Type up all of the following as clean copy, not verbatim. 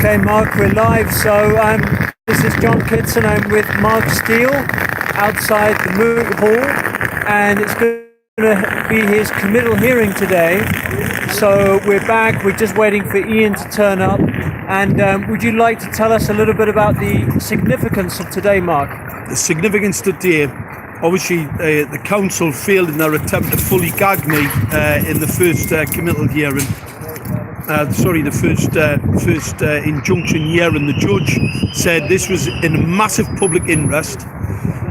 Okay, Mark, we're live. So this is John Kitson. I'm with Mark Steele outside the Moot Hall, and it's going to be his committal hearing today. So we're back. We're just waiting for Ian to turn up. And would you like to tell us a little bit about the significance of today, Mark? The significance today, obviously, the council failed in their attempt to fully gag me in the first committal hearing. The first injunction hearing. The judge said this was in massive public interest,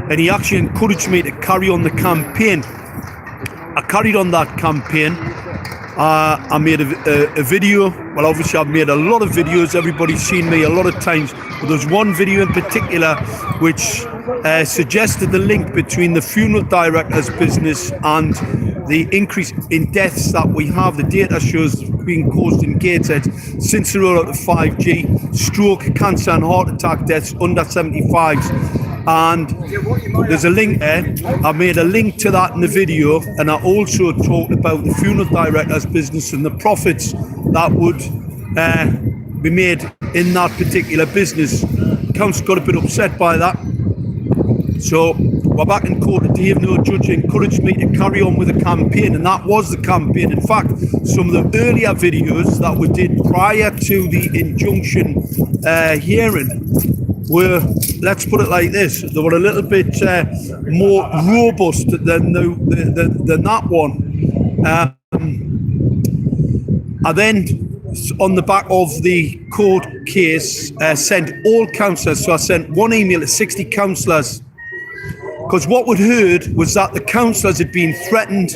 and he actually encouraged me to carry on the campaign. I carried on that campaign. I made a video. Well, obviously I've made a lot of videos. Everybody's seen me a lot of times. But there's one video in particular which suggested the link between the funeral director's business and the increase in deaths that we have. The data shows being caused in Gateshead since the rollout of 5G, stroke, cancer and heart attack deaths under 75s. And there's a link there. I made a link to that in the video, and I also talked about the funeral director's business and the profits that would be made in that particular business. The council got a bit upset by that. So we're back in court today. Even though the judge encouraged me to carry on with the campaign, and that was the campaign. In fact, some of the earlier videos that we did prior to the injunction hearing were, let's put it like this, they were a little bit more robust than that one. I then, on the back of the court case, sent all councillors, so I sent one email to 60 councillors, because what we'd heard was that the councillors had been threatened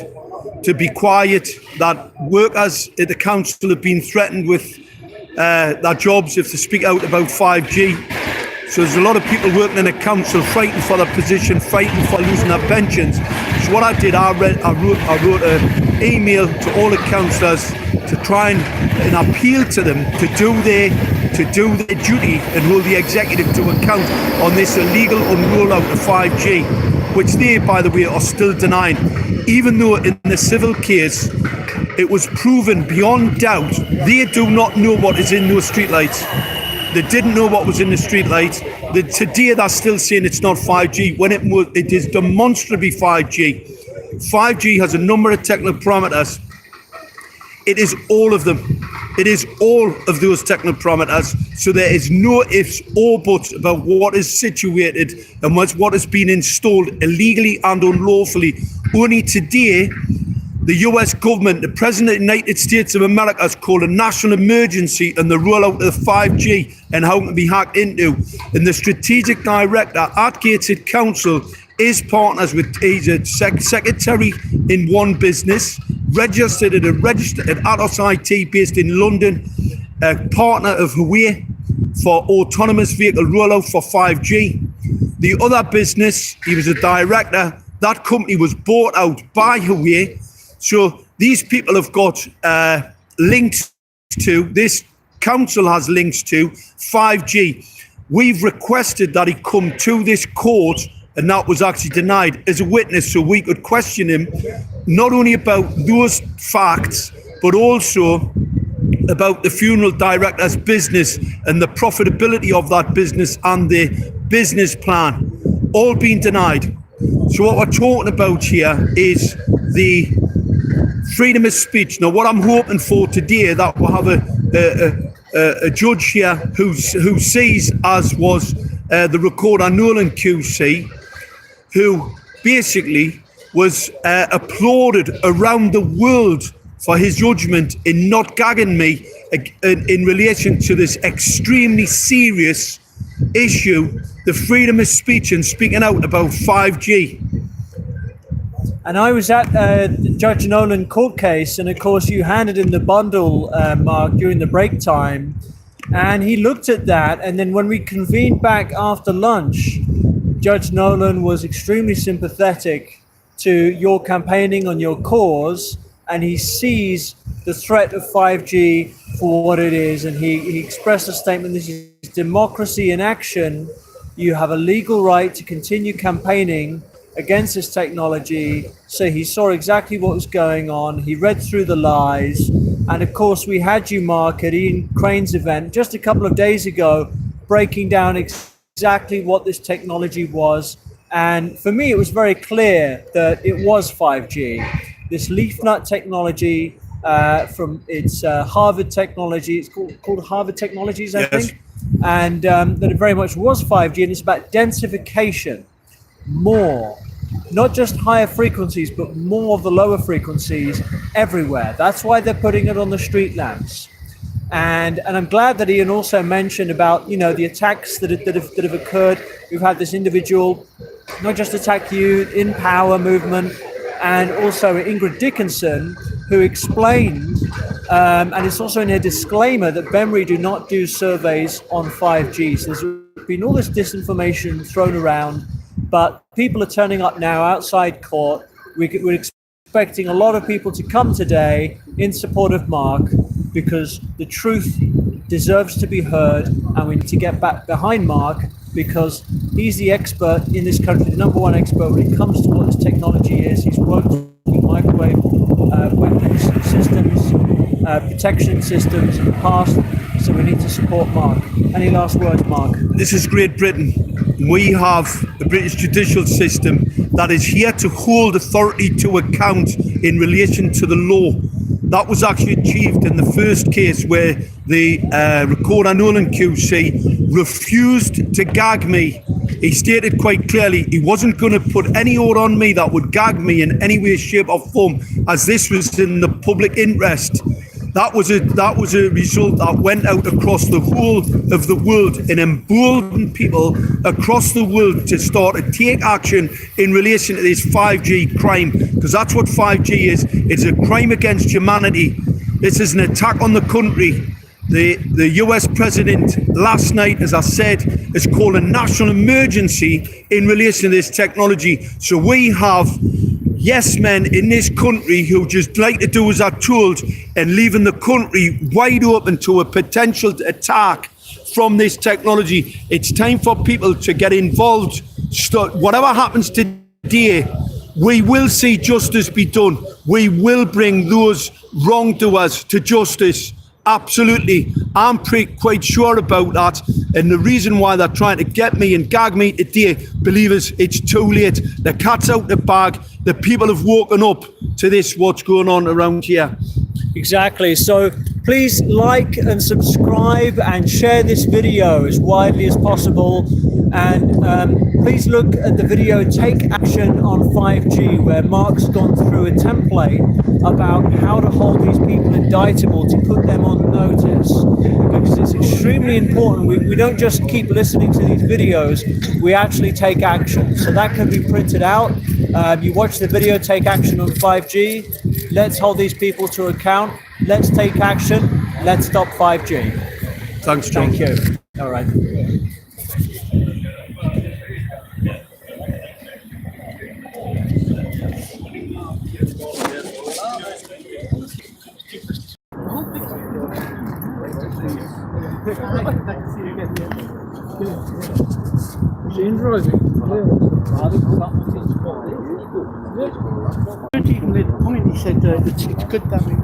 to be quiet, that workers at the council had been threatened with their jobs if they speak out about 5G. So there's a lot of people working in a council frightened for their position, frightened for losing their pensions. So what I did, I wrote an email to all the councillors to try and appeal to them to do their duty and hold the executive to account on this illegal rollout of 5G, which they, by the way, are still denying. Even though in the civil case, it was proven beyond doubt, they do not know what is in those streetlights. They didn't know what was in the streetlights. Today they're still saying it's not 5G when it is demonstrably 5G. 5G has a number of technical parameters. It is all of them. It is all of those technical parameters. So there is no ifs or buts about what is situated and what has been installed illegally and unlawfully. Only today, the US government, the President of the United States of America, has called a national emergency on the rollout of 5G and how it can be hacked into. And the strategic director at Gateshead Council is partners with, he's a secretary in one business, registered at Atos IT based in London, a partner of Huawei for autonomous vehicle rollout for 5G. The other business, he was a director. That company was bought out by Huawei. So these people have got links to, this council has links to 5G. We've requested that he come to this court, and that was actually denied as a witness, so we could question him not only about those facts, but also about the funeral director's business and the profitability of that business and the business plan, all being denied. So what we're talking about here is the freedom of speech. Now, what I'm hoping for today, that we'll have a judge here who sees, as was the recorder Nolan QC, who basically was applauded around the world for his judgment in not gagging me in relation to this extremely serious issue, the freedom of speech and speaking out about 5G. And I was at Judge Nolan court case, and of course you handed him the bundle, Mark, during the break time, and he looked at that, and then when we convened back after lunch, Judge Nolan was extremely sympathetic to your campaigning on your cause, and he sees the threat of 5G for what it is, and he expressed a statement: this is democracy in action. You have a legal right to continue campaigning against this technology. So he saw exactly what was going on. He read through the lies. And of course, we had you, Mark, at Ian Crane's event just a couple of days ago, breaking down exactly what this technology was. And for me, it was very clear that it was 5G. This leaf nut technology from its Harvard technology, it's called Harvard Technologies, I think, and that it very much was 5G, and it's about densification, more, not just higher frequencies, but more of the lower frequencies everywhere. That's why they're putting it on the street lamps. And I'm glad that Ian also mentioned about, you know, the attacks that have occurred. We've had this individual not just attack you in Power movement, and also Ingrid Dickinson, who explained, and it's also in her disclaimer, that BEMRI do not do surveys on 5G. So there's been all this disinformation thrown around, but people are turning up now outside court. We're expecting a lot of people to come today in support of Mark, because the truth deserves to be heard, and we need to get back behind Mark, because he's the expert in this country, the number one expert when it comes to what this technology is. He's worked with microwave weapons systems, protection systems in the past, so we need to support Mark. Any last words, Mark? This is Great Britain. We have a British judicial system that is here to hold authority to account in relation to the law. That was actually achieved in the first case where the Recorder Nolan QC refused to gag me. He stated quite clearly he wasn't going to put any order on me that would gag me in any way, shape or form, as this was in the public interest. That was a result that went out across the whole of the world and emboldened people across the world to start to take action in relation to this 5G crime, because that's what 5G is. It's a crime against humanity. This is an attack on the country. The US president last night, as I said, has called a national emergency in relation to this technology. So we have yes men in this country who just like to do as they're told, and leaving the country wide open to a potential attack from this technology. It's time for people to get involved. Whatever happens today, we will see justice be done. We will bring those wrongdoers to justice. Absolutely. I'm quite sure about that. And the reason why they're trying to get me and gag me today, believers, it's too late. The cat's out the bag. The people have woken up to this, what's going on around here. Exactly. So please like and subscribe and share this video as widely as possible. And please look at the video Take Action on 5G, where Mark's gone through a template about how to hold these people indictable, to put them on notice, because it's extremely important. We don't just keep listening to these videos, we actually take action. So that can be printed out. You watch the video Take Action on 5G. Let's hold these people to account. Let's take action. Let's stop 5G. Thanks, John. Thank you. All right. Even the point he said it's good that we